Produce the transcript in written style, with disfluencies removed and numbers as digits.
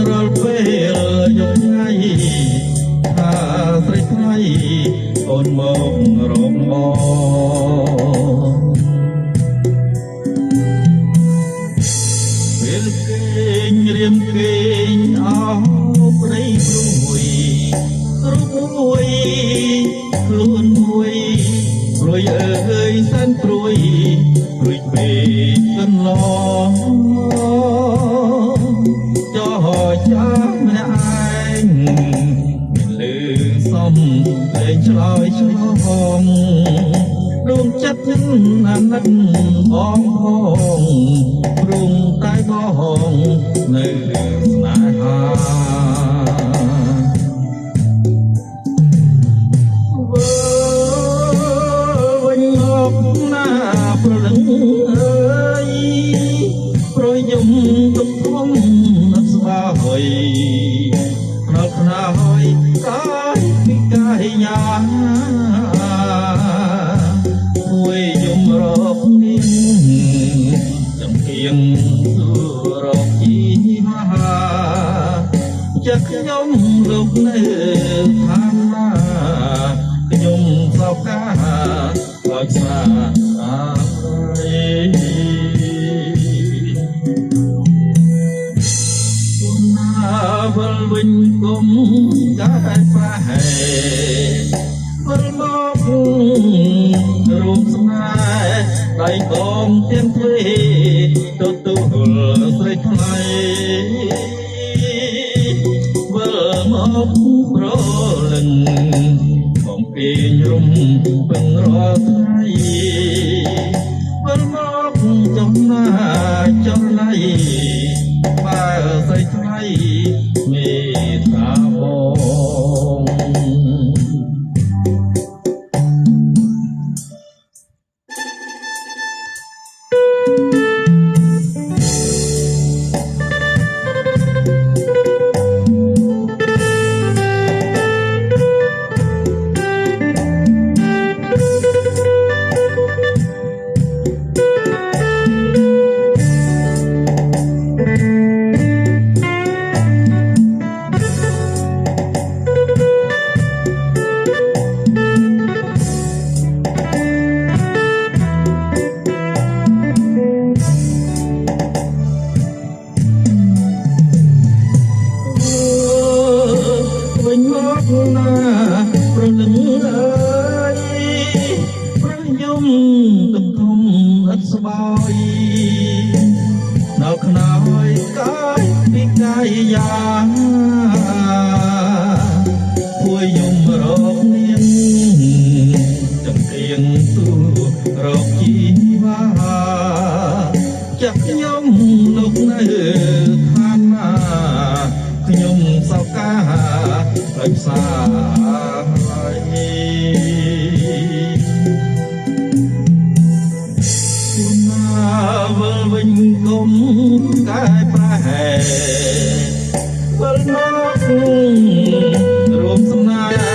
រាល់ពេលយប់ថ្ងៃថាស្រីថ្លៃអូនមករកមកពេលគេងរៀមគេងអស់ព្រៃព្រួយខ្លួនមួយព្រួយអើយសែនព្រួយពេកកន្លងចោចាម្នាក់ឯងមានលឺសំតែងឆ្លើយឆ្លងដួងចិត្តអាណិតបងផងព្រមតែបងនៅស្នេហាវិញមកណាប្រលឹងអើយប្រយំទុកធំអត់ស្បាហើយដល់ខ្នើយកាយពីកាយយ៉ាមួយយំរកនេះចំគៀងទូរកជីហាចិត្តខ្ញុំលោកនៅថាណាខ្ញុំសោកកាឲ្យស្អាតវិលវិញគុំកាយប្រហែវិលមករួមស្នេហ៍ដៃកងទៀនទ្វេទទួលស្រីថ្លៃវិលមកប្រលឹងបំពេញរំពឹងរាល់ថ្ងៃវិលមកចំណាចំណៃបើស្រីថ្លៃមេត្តាបងវិញមកណាប្រលឹងអើយប្រយំទំធំអត់ស្បើយនៅខ្នើយកាយពីកាយយ៉ាងពួកយំរកនាងចំគៀងទូរកជីវ៉ាចាក់ខ្ញុំលោកនៅខាងណាខ្ញុំសោកកាឲ្យផ្សាយណាវិលវិញគុំកាយប្រហែវិលមករួមស្នេហ៍